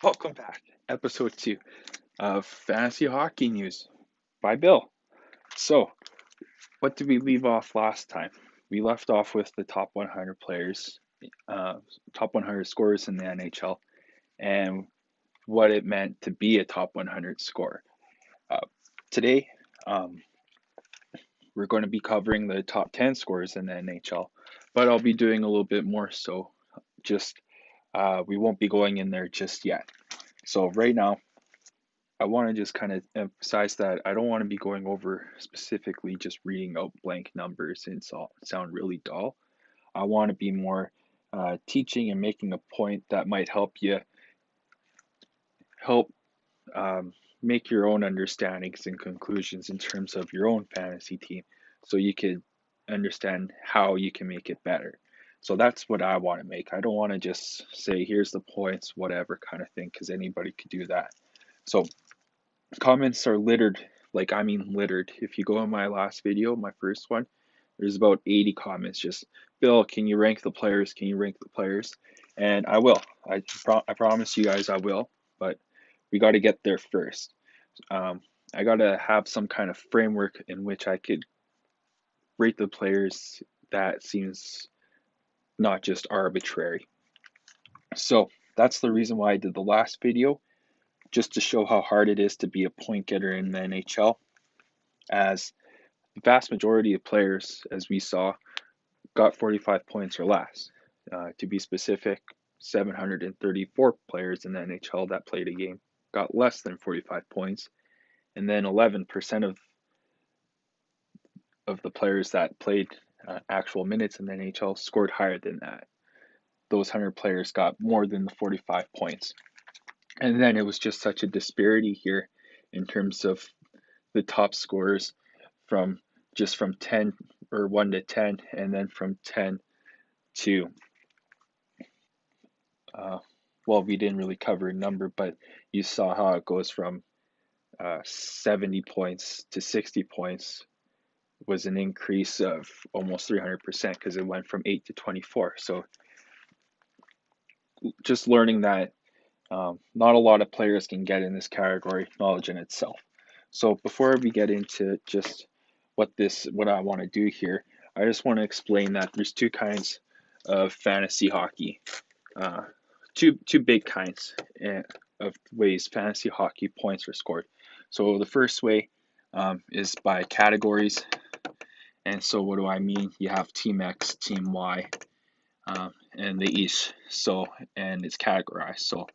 Welcome back, episode 2 of Fantasy Hockey News by Bill. So, what did we leave off last time? We left off with the top 100 players, uh, top 100 scorers in the NHL, and what it meant to be a top 100 scorer. Uh, Today, um, we're going to be covering the top 10 scorers in the NHL, but I'll be doing a little bit more so. Just we won't be going in there just yet. So right now, I want to just kind of emphasize that I don't want to be going over specifically just reading out blank numbers and sound really dull. I want to be more teaching and making a point that might help you help um, make your own understandings and conclusions in terms of your own fantasy team so you can understand how you can make it better. So that's what I want to make. I don't want to just say, here's the points, whatever kind of thing, because anybody could do that. So comments are littered, like I mean littered. If you go in my last video, my first one, there's about 80 comments just, Bill, can you rank the players? Can you rank the players? And I will. I promise you guys I will, but we got to get there first. Um, I got to have some kind of framework in which I could rate the players that seems not just arbitrary. So that's the reason why I did the last video, just to show how hard it is to be a point getter in the NHL, as the vast majority of players, as we saw, got 45 points or less. To be specific, 734 players in the NHL that played a game got less than 45 points, and then 11% of the players that played actual minutes in the NHL scored higher than that. Those 100 players got more than the 45 points. And then it was just such a disparity here in terms of the top scorers from from 10 or 1 to 10, and then from 10 to uh, well, we didn't really cover a number, but you saw how it goes from 70 points to 60 points was an increase of almost 300% because it went from 8 to 24. So just learning that not a lot of players can get in this category, knowledge in itself. So before we get into just what I want to do here, I just want to explain that there's two kinds of fantasy hockey. Uh, two big kinds of ways fantasy hockey points are scored. So the first way is by categories, and so what do I mean? You have Team X, Team Y, and they each and it's categorized. So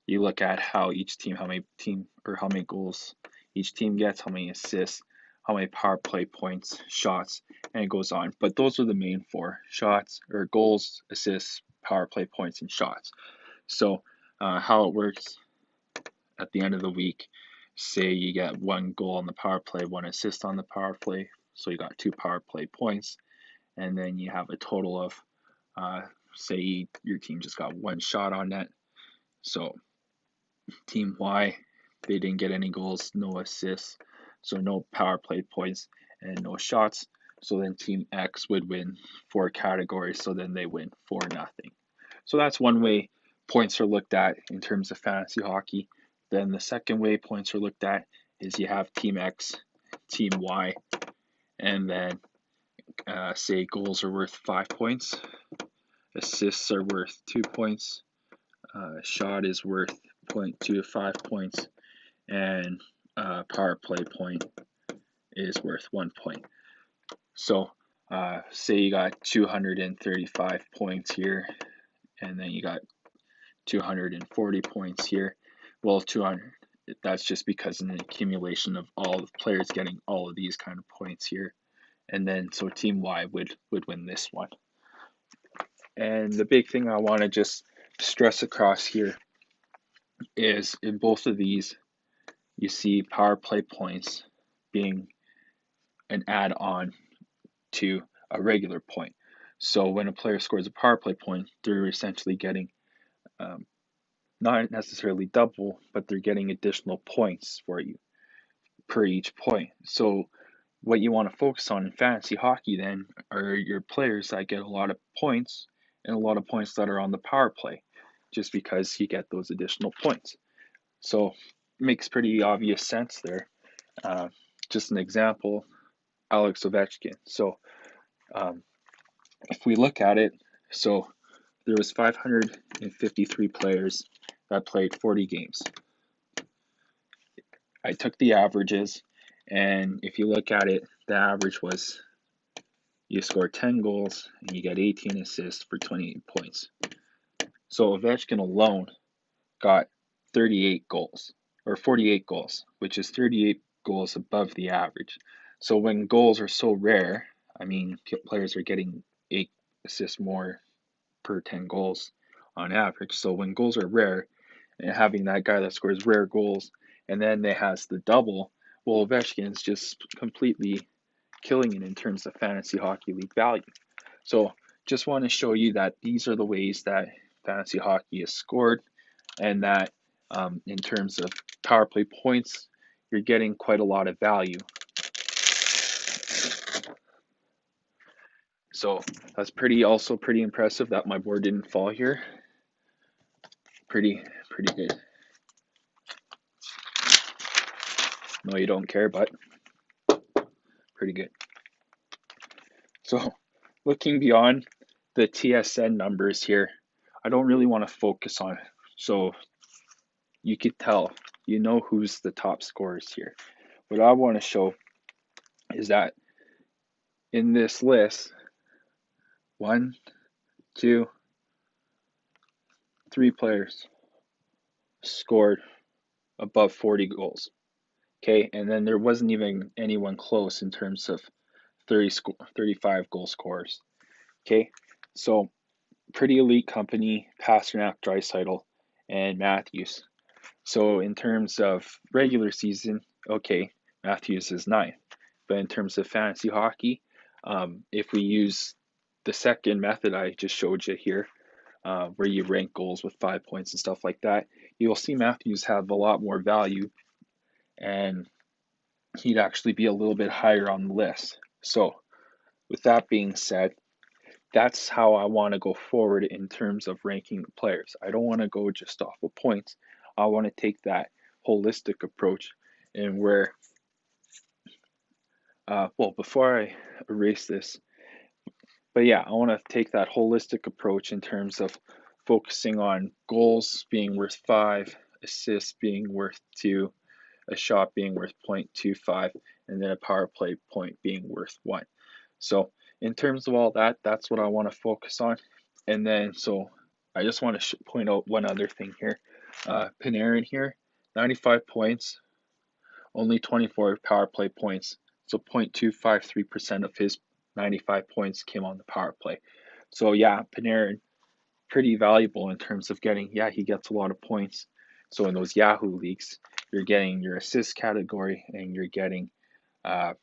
you look at how each team, how many goals each team gets, how many assists, how many power play points, shots, and it goes on. But those are the main four: shots or goals, assists, power play points, and shots. So how it works at the end of the week, say you get one goal on the power play, one assist on the power play, so you got two power play points, and then you have a total of, uh, say your team just got one shot on net. So team Y, they didn't get any goals, no assists, so no power play points and no shots. So then team X would win four categories, so then they win 4-0. So that's one way points are looked at in terms of fantasy hockey. Then the second way points are looked at is you have Team X, Team Y, and then say goals are worth 5 points, assists are worth 2 points, shot is worth 0.2 to 5 points, and power play point is worth 1 point. So say you got 235 points here, and then you got 240 points here. Well, 200, that's just because of an accumulation of all the players getting all of these kind of points here. And then so Team Y would win this one. And the big thing I want to just stress across here is in both of these, you see power play points being an add on to a regular point. So when a player scores a power play point, they're essentially getting um, not necessarily double, but they're getting additional points for you per each point. So what you want to focus on in fantasy hockey then are your players that get a lot of points and a lot of points that are on the power play. just because you get those additional points. So it makes pretty obvious sense there. Just an example, Alex Ovechkin. So if we look at it, so there was 553 players that played 40 games. I took the averages, and if you look at it, the average was you score 10 goals and you get 18 assists for 28 points. So Ovechkin alone got 38 goals, or 48 goals, which is 38 goals above the average. So when goals are so rare, I mean, players are getting 8 assists more per 10 goals on average. So when goals are rare, and having that guy that scores rare goals, and then they has the double, well, Ovechkin's just completely killing it in terms of fantasy hockey league value. So just want to show you that these are the ways that fantasy hockey is scored, and that in terms of power play points, you're getting quite a lot of value. So that's also pretty impressive that my board didn't fall here. Pretty good. No, you don't care, but pretty good. So looking beyond the TSN numbers here, I don't really want to focus on it. So you could tell, you know who's the top scorers here. What I want to show is that in this list, 1, 2, 3 players scored above 40 goals. Okay, and then there wasn't even anyone close in terms of 35 goal scorers. Okay, so pretty elite company, Pasternak, Draisaitl, and Matthews. So in terms of regular season, okay, Matthews is 9th. But in terms of fantasy hockey, if we use the second method I just showed you here, where you rank goals with 5 points and stuff like that, you'll see Matthews have a lot more value, and he'd actually be a little bit higher on the list. So with that being said, that's how I want to go forward in terms of ranking the players. I don't want to go just off of points. I want to take that holistic approach, and where, well, before I erase this, but yeah, I want to take that holistic approach in terms of focusing on goals being worth 5, assists being worth 2, a shot being worth 0.25, and then a power play point being worth 1. So in terms of all that, that's what I want to focus on. And then, so I just want to point out one other thing here. Panarin here, 95 points, only 24 power play points. So 0.253% of his 95 points came on the power play. So yeah, Panarin, pretty valuable in terms of getting, yeah, he gets a lot of points. So in those Yahoo leagues, you're getting your assist category, and you're getting, but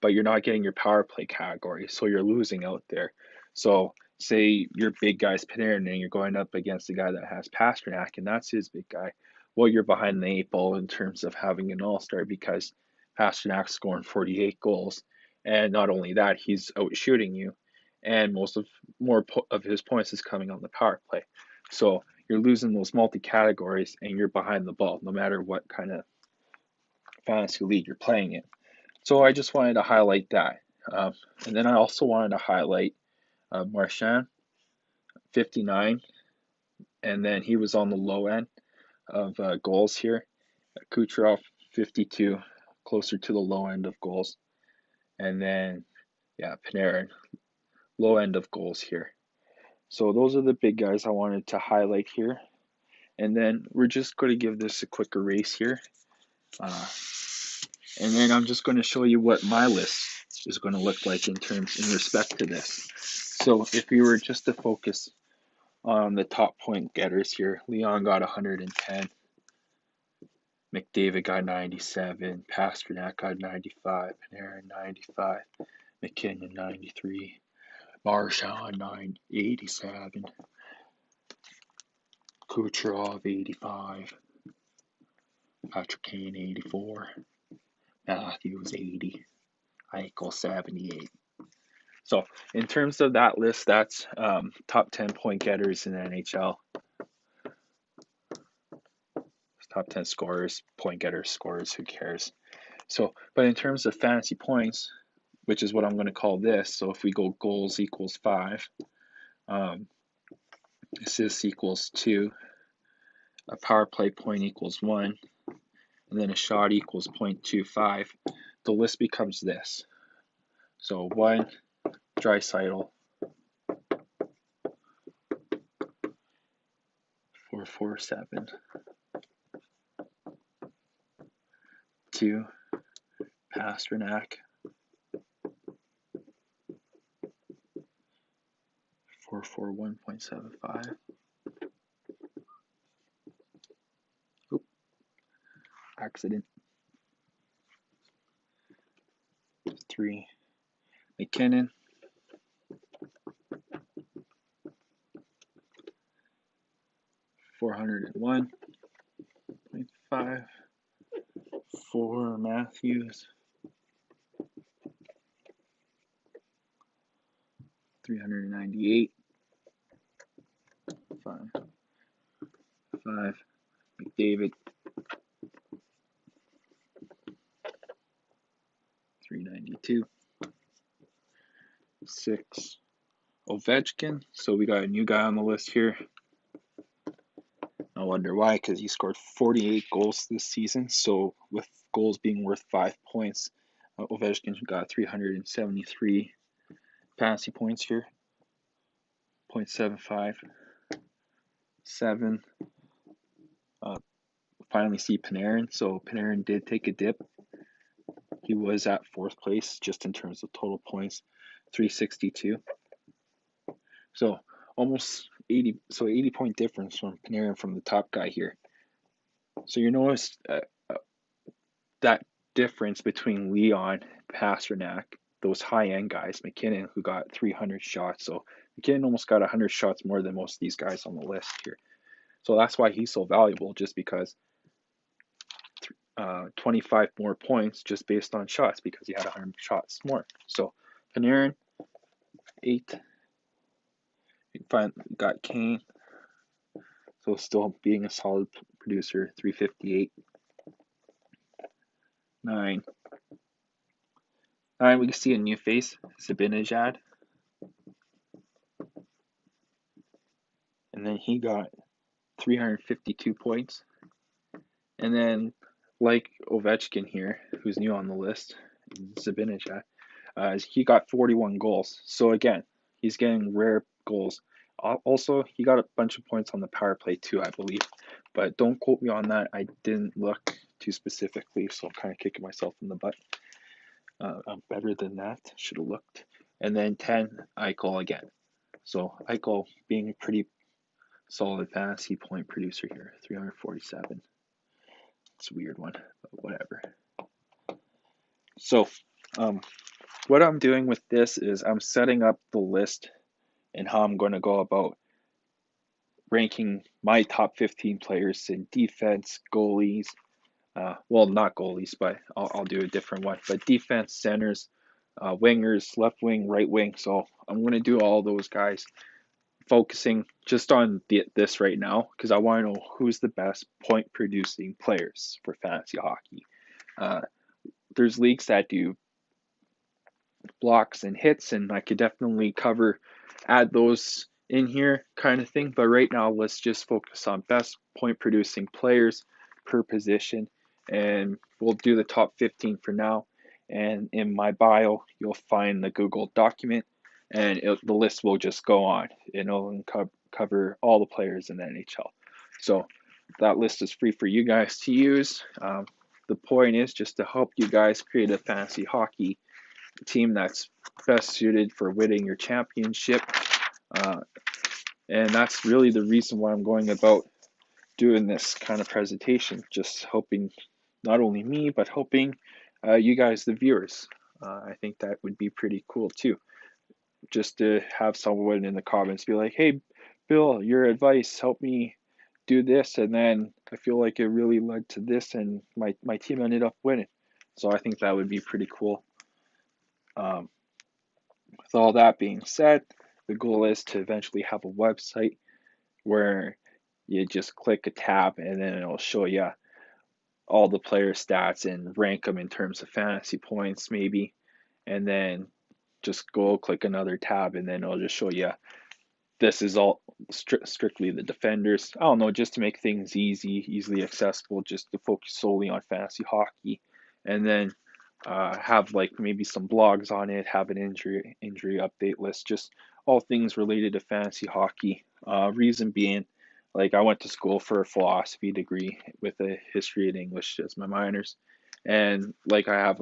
you're not getting your power play category, so you're losing out there. So say your big guy's Panarin, and you're going up against a guy that has Pasternak, and that's his big guy. Well, you're behind the 8 ball in terms of having an all-star, because Pasternak's scoring 48 goals, and not only that, he's out shooting you, and more of his points is coming on the power play. So you're losing those multi-categories, and you're behind the ball, no matter what kind of fantasy league you're playing in. So I just wanted to highlight that. And then I also wanted to highlight Marchand, 59, and then he was on the low end of goals here. Kucherov, 52, closer to the low end of goals. And then, yeah, Panarin, low end of goals here. So those are the big guys I wanted to highlight here. And then we're just going to give this a quick erase here. And then I'm just going to show you what my list is going to look like in respect to this. So if we were just to focus on the top point getters here, Leon got 110, McDavid got 97, Pasternak got 95, Panarin 95, McKinnon 93, Marchand 87, Kucherov 85, Patrick Kane 84, Matthews 80, Eichel 78. So in terms of that list, that's top 10 point getters in the NHL, top 10 scorers, point getters, scorers, who cares? So, but in terms of fantasy points, which is what I'm going to call this. So if we go goals equals 5, assists equals 2, a power play point equals 1, and then a shot equals 0.25, the list becomes this. So 1, Draisaitl, 447, 2, Pasternak, 441.75. Oop, accident. 3, McKinnon, 401.5. 4, Matthews, 398. 5, McDavid, 392. 6, Ovechkin. So we got a new guy on the list here. I wonder why, because he scored 48 goals this season. So with goals being worth 5 points, Ovechkin got 373 fantasy points here. 0.75. 7. Finally see Panarin. So Panarin did take a dip. He was at 4th place just in terms of total points, 362. So almost 80. So 80 point difference from Panarin from the top guy here. So you notice that difference between Leon, Pasternak, those high end guys, McKinnon, who got 300 shots. So McKinnon almost got 100 shots more than most of these guys on the list here. So that's why he's so valuable, just because 25 more points just based on shots, because he had 100 shots more. So Panarin, 8. Finally got Kane. So still being a solid producer, 358. 9. We can see a new face, Zibanejad. And then he got 352 points. And then, like Ovechkin here, who's new on the list, Zibanejad, he got 41 goals. So again, he's getting rare goals. Also, he got a bunch of points on the power play too, I believe. But don't quote me on that. I didn't look too specifically, so I'm kind of kicking myself in the butt. I'm better than that. Should have looked. And then 10, Eichel again. So Eichel being a pretty solid fantasy point producer here, 347. It's a weird one, but whatever. So what I'm doing with this is I'm setting up the list and how I'm going to go about ranking my top 15 players in defense, goalies. Well, not goalies, but I'll do a different one. But defense, centers, wingers, left wing, right wing. So I'm going to do all those guys, focusing just on this right now, because I want to know who's the best point producing players for fantasy hockey. There's leagues that do blocks and hits, and I could definitely add those in here kind of thing. But right now, let's just focus on best point producing players per position, and we'll do the top 15 for now. And in my bio, you'll find the Google document, and the list will just go on. It'll cover all the players in the NHL. So that list is free for you guys to use. The point is just to help you guys create a fantasy hockey team that's best suited for winning your championship. And that's really the reason why I'm going about doing this kind of presentation, just hoping not only me, but hoping you guys, the viewers. I think that would be pretty cool too, just to have someone in the comments be like, hey, Bill, your advice helped me do this, and then I feel like it really led to this, and my team ended up winning. So I think that would be pretty cool. With with all that being said, the goal is to eventually have a website where you just click a tab and then it'll show you all the player stats and rank them in terms of fantasy points, maybe. And then just go click another tab and then it'll just show you this is all strictly the defenders. I don't know, just to make things easily accessible, just to focus solely on fantasy hockey. And then have like maybe some blogs on it, have an injury update list, just all things related to fantasy hockey. Reason being, like I went to school for a philosophy degree with a history and English as my minors, and like I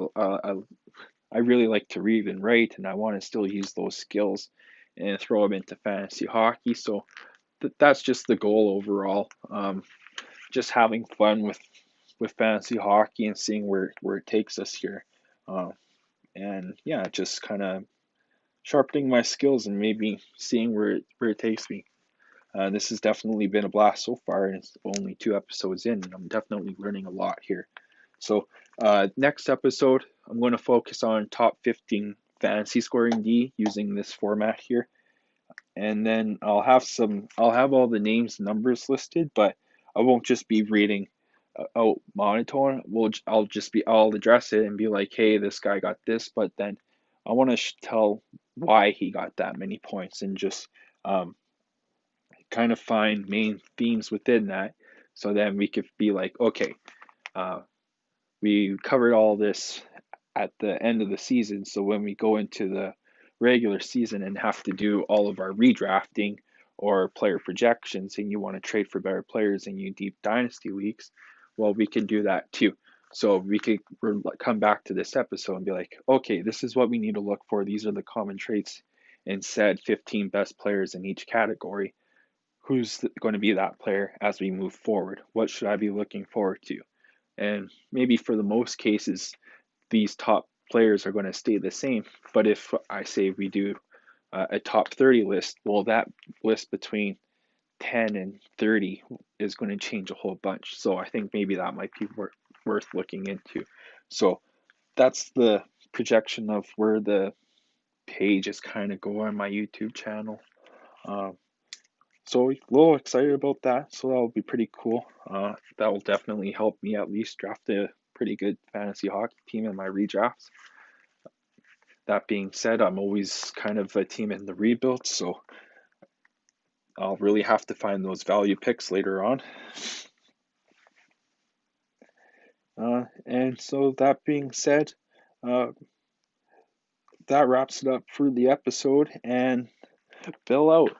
really like to read and write, and I want to still use those skills and throw them into fantasy hockey. So that's just the goal overall. Just having fun with fantasy hockey and seeing where it takes us here. Uh, and yeah, just kind of sharpening my skills and maybe seeing where it takes me. This has definitely been a blast so far, and it's only 2 episodes in, and I'm definitely learning a lot here. So, next episode, I'm going to focus on top 15 fantasy scoring D using this format here, and then I'll have all the names and numbers listed, but I won't just be reading out monotone. I'll address it and be like, hey, this guy got this, but then I want to tell why he got that many points and just um, kind of find main themes within that. So then we could be like, okay, uh, we covered all this at the end of the season. So when we go into the regular season and have to do all of our redrafting or player projections, and you want to trade for better players in you deep dynasty leagues, well, we can do that too. So we could come back to this episode and be like, okay, this is what we need to look for. These are the common traits in said 15 best players in each category. Who's going to be that player as we move forward? What should I be looking forward to? And maybe for the most cases, these top players are going to stay the same. But if I say we do a top 30 list, well, that list between 10 and 30 is going to change a whole bunch. So I think maybe that might be worth looking into. So that's the projection of where the page is kind of going on my YouTube channel. So a little excited about that. So that'll be pretty cool. That will definitely help me at least draft a pretty good fantasy hockey team in my redrafts. That being said, I'm always kind of a team in the rebuild, so I'll really have to find those value picks later on. And so that being said, uh, that wraps it up for the episode, and Bill out.